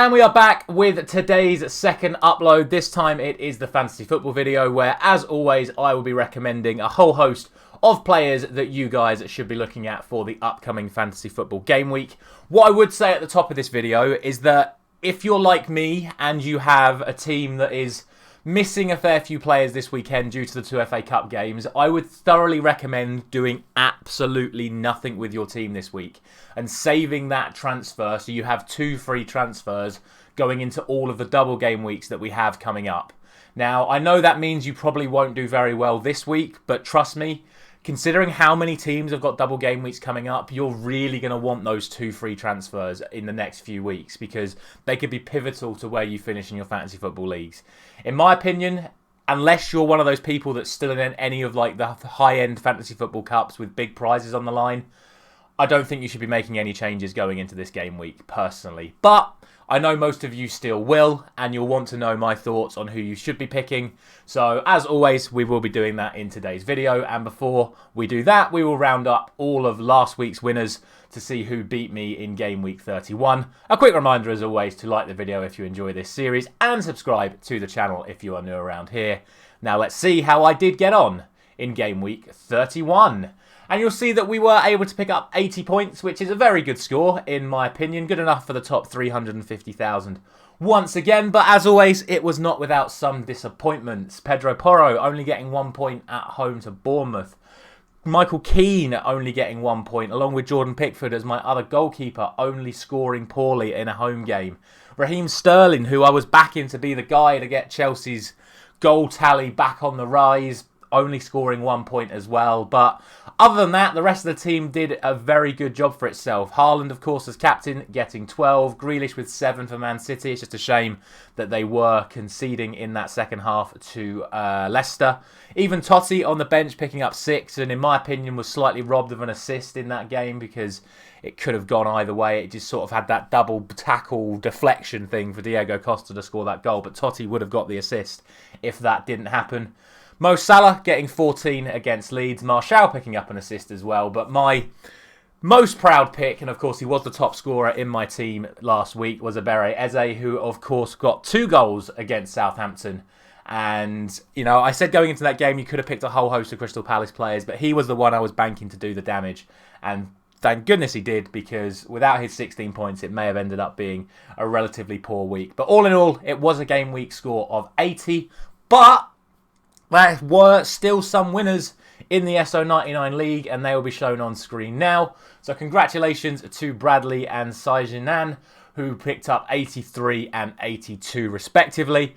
And we are back with today's second upload. This time it is the fantasy football video where, as always, I will be recommending a whole host of players that you guys should be looking at for the upcoming fantasy football game week. What I would say at the top of this video is that if you're like me and you have a team that is missing a fair few players this weekend due to the two FA Cup games, I would thoroughly recommend doing absolutely nothing with your team this week and saving that transfer so you have 2 free transfers going into all of the double game weeks that we have coming up. Now, I know that means you probably won't do very well this week, but trust me, considering how many teams have got double game weeks coming up, you're really going to want those 2 free transfers in the next few weeks because they could be pivotal to where you finish in your fantasy football leagues. In my opinion, unless you're one of those people that's still in any of like the high-end fantasy football cups with big prizes on the line, I don't think you should be making any changes going into this game week, personally. But I know most of you still will, and you'll want to know my thoughts on who you should be picking. So, as always, we will be doing that in today's video. And before we do that, we will round up all of last week's winners to see who beat me in game week 31. A quick reminder, as always, to like the video if you enjoy this series and subscribe to the channel if you are new around here. Now, let's see how I did get on in game week 31. And you'll see that we were able to pick up 80 points, which is a very good score, in my opinion. Good enough for the top 350,000 once again. But as always, it was not without some disappointments. Pedro Porro only getting 1 point at home to Bournemouth. Michael Keane only getting 1 point, along with Jordan Pickford as my other goalkeeper, only scoring poorly in a home game. Raheem Sterling, who I was backing to be the guy to get Chelsea's goal tally back on the rise, only scoring 1 point as well. But other than that, the rest of the team did a very good job for itself. Haaland, of course, as captain, getting 12. Grealish with 7 for Man City. It's just a shame that they were conceding in that second half to Leicester. Even Totti on the bench picking up 6, and in my opinion was slightly robbed of an assist in that game because it could have gone either way. It just sort of had that double tackle deflection thing for Diego Costa to score that goal, but Totti would have got the assist if that didn't happen. Mo Salah getting 14 against Leeds. Martial picking up an assist as well. But my most proud pick, and of course he was the top scorer in my team last week, was Ebere Eze, who of course got 2 goals against Southampton. And, you know, I said going into that game you could have picked a whole host of Crystal Palace players, but he was the one I was banking to do the damage. And thank goodness he did, because without his 16 points, it may have ended up being a relatively poor week. But all in all, it was a game week score of 80. But there were still some winners in the Esso 99 League, and they will be shown on screen now. So congratulations to Bradley and Saijinan, who picked up 83 and 82 respectively.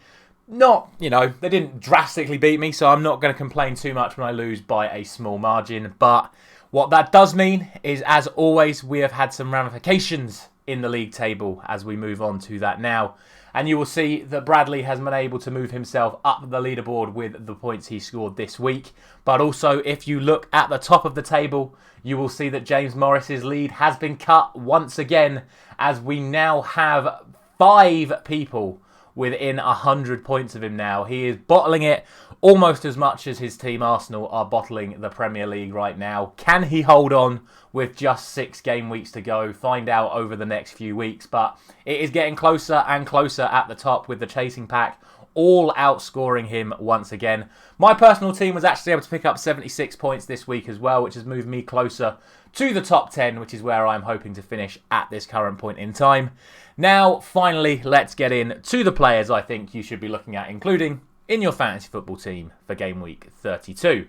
Not, you know, they didn't drastically beat me, so I'm not going to complain too much when I lose by a small margin. But what that does mean is, as always, we have had some ramifications in the league table as we move on to that now. And you will see that Bradley has been able to move himself up the leaderboard with the points he scored this week. But also, if you look at the top of the table, you will see that James Morris's lead has been cut once again, as we now have 5 people within 100 points of him now. He is bottling it almost as much as his team Arsenal are bottling the Premier League right now. Can he hold on with just 6 game weeks to go? Find out over the next few weeks. But it is getting closer and closer at the top, with the chasing pack all outscoring him once again. My personal team was actually able to pick up 76 points this week as well, which has moved me closer to the top 10, which is where I'm hoping to finish at this current point in time. Now, finally, let's get in to the players I think you should be looking at, including in your fantasy football team for game week 32.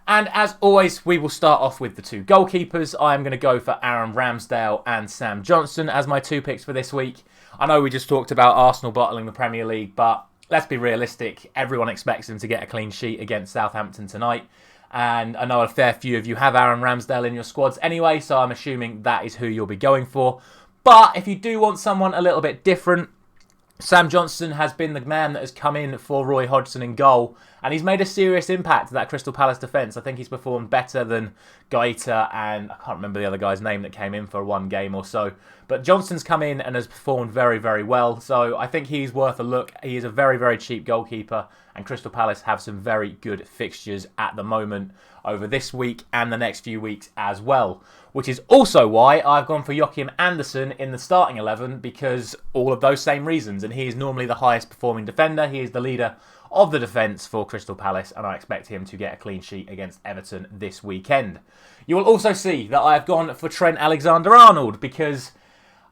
And as always, we will start off with the 2 goalkeepers. I am going to go for Aaron Ramsdale and Sam Johnson as my 2 picks for this week. I know we just talked about Arsenal bottling the Premier League, but let's be realistic. Everyone expects them to get a clean sheet against Southampton tonight. And I know a fair few of you have Aaron Ramsdale in your squads anyway, so I'm assuming that is who you'll be going for. But if you do want someone a little bit different, Sam Johnson has been the man that has come in for Roy Hodgson in goal, and he's made a serious impact to that Crystal Palace defence. I think he's performed better than Gaeta, and I can't remember the other guy's name that came in for 1 game or so. But Johnson's come in and has performed very, very well, so I think he's worth a look. He is a very, very cheap goalkeeper, and Crystal Palace have some very good fixtures at the moment over this week and the next few weeks as well. which is also why I've gone for Joachim Andersen in the starting 11, because all of those same reasons. And he is normally the highest performing defender. He is the leader of the defence for Crystal Palace, and I expect him to get a clean sheet against Everton this weekend. You will also see that I have gone for Trent Alexander-Arnold, because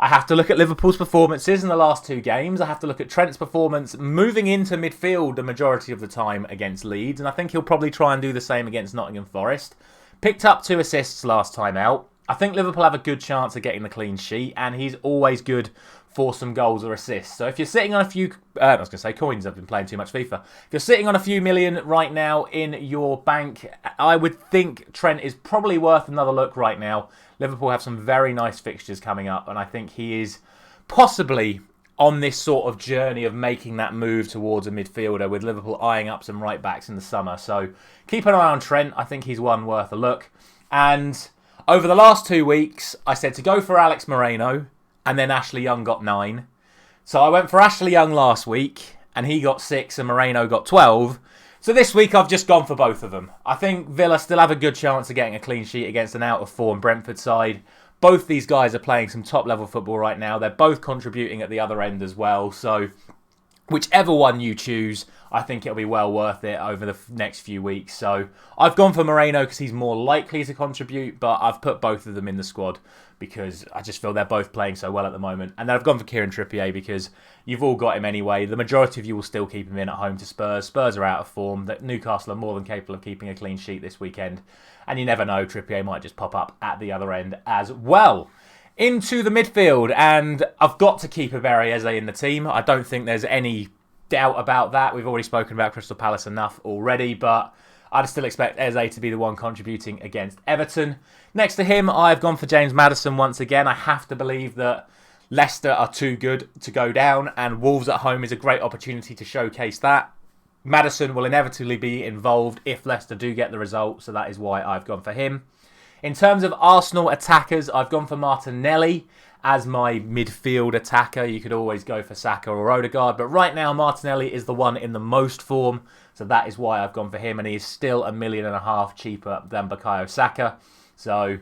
I have to look at Liverpool's performances in the last 2 games. I have to look at Trent's performance moving into midfield the majority of the time against Leeds, and I think he'll probably try and do the same against Nottingham Forest. Picked up 2 assists last time out. I think Liverpool have a good chance of getting the clean sheet, and he's always good for some goals or assists. So if you're sitting on a few, I was going to say coins, I've been playing too much FIFA. If you're sitting on a few million right now in your bank, I would think Trent is probably worth another look right now. Liverpool have some very nice fixtures coming up, and I think he is possibly on this sort of journey of making that move towards a midfielder, with Liverpool eyeing up some right backs in the summer. So keep an eye on Trent. I think he's one worth a look. And over the last 2 weeks, I said to go for Alex Moreno, and then Ashley Young got 9. So I went for Ashley Young last week, and he got 6, and Moreno got 12. So this week I've just gone for both of them. I think Villa still have a good chance of getting a clean sheet against an out-of-form Brentford side. Both these guys are playing some top-level football right now. They're both contributing at the other end as well. So whichever one you choose, I think it'll be well worth it over the next few weeks. So I've gone for Moreno because he's more likely to contribute, but I've put both of them in the squad because I just feel they're both playing so well at the moment. And then I've gone for Kieran Trippier because you've all got him anyway. The majority of you will still keep him in at home to Spurs. Spurs are out of form. That Newcastle are more than capable of keeping a clean sheet this weekend. And you never know, Trippier might just pop up at the other end as well. Into the midfield, and I've got to keep Iberi Eze in the team. I don't think there's any doubt about that. We've already spoken about Crystal Palace enough already, but I'd still expect Eze to be the one contributing against Everton. Next to him, I've gone for James Maddison once again. I have to believe that Leicester are too good to go down, and Wolves at home is a great opportunity to showcase that. Maddison will inevitably be involved if Leicester do get the result, so that is why I've gone for him. In terms of Arsenal attackers, I've gone for Martinelli as my midfield attacker. You could always go for Saka or Odegaard, but right now Martinelli is the one in the most form, so that is why I've gone for him, and he is still $1.5 million cheaper than Bukayo Saka. So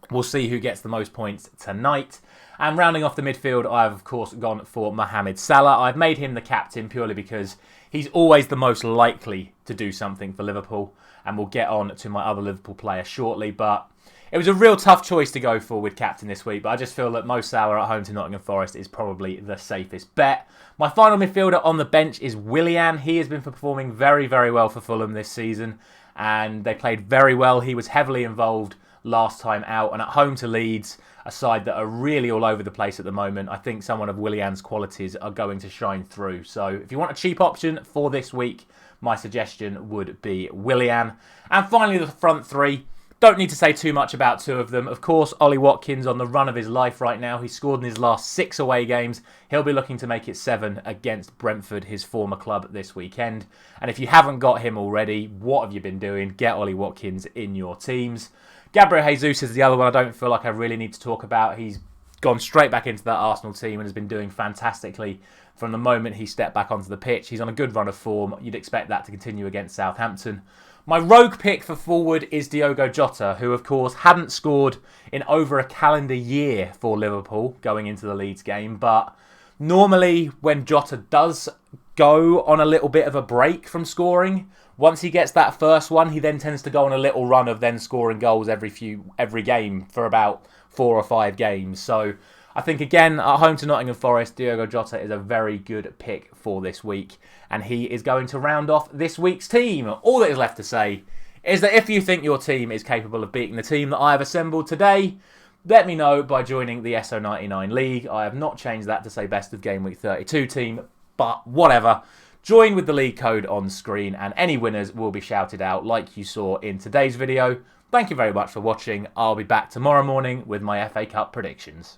we'll see who gets the most points tonight. And rounding off the midfield, I've of course gone for Mohamed Salah. I've made him the captain purely because he's always the most likely to do something for Liverpool, and we'll get on to my other Liverpool player shortly. But it was a real tough choice to go for with captain this week, but I just feel that Mo Salah at home to Nottingham Forest is probably the safest bet. My final midfielder on the bench is Willian. He has been performing very, very well for Fulham this season, and they played very well. He was heavily involved last time out, and at home to Leeds, a side that are really all over the place at the moment, I think someone of Willian's qualities are going to shine through. So if you want a cheap option for this week, my suggestion would be Willian. And finally, the front three. Don't need to say too much about 2 of them. Of course, Ollie Watkins on the run of his life right now. He scored in his last 6 away games. He'll be looking to make it 7 against Brentford, his former club, this weekend. And if you haven't got him already, what have you been doing? Get Ollie Watkins in your teams. Gabriel Jesus is the other one I don't feel like I really need to talk about. He's gone straight back into that Arsenal team and has been doing fantastically from the moment he stepped back onto the pitch. He's on a good run of form. You'd expect that to continue against Southampton. My rogue pick for forward is Diogo Jota, who of course hadn't scored in over a calendar year for Liverpool going into the Leeds game. But normally when Jota does go on a little bit of a break from scoring, once he gets that first one, he then tends to go on a little run of then scoring goals every game for about 4 or 5 games. So I think, again, at home to Nottingham Forest, Diogo Jota is a very good pick for this week. And he is going to round off this week's team. All that is left to say is that if you think your team is capable of beating the team that I have assembled today, let me know by joining the Esso 99 League. I have not changed that to say best of Game Week 32 team, but whatever. Join with the league code on screen, and any winners will be shouted out like you saw in today's video. Thank you very much for watching. I'll be back tomorrow morning with my FA Cup predictions.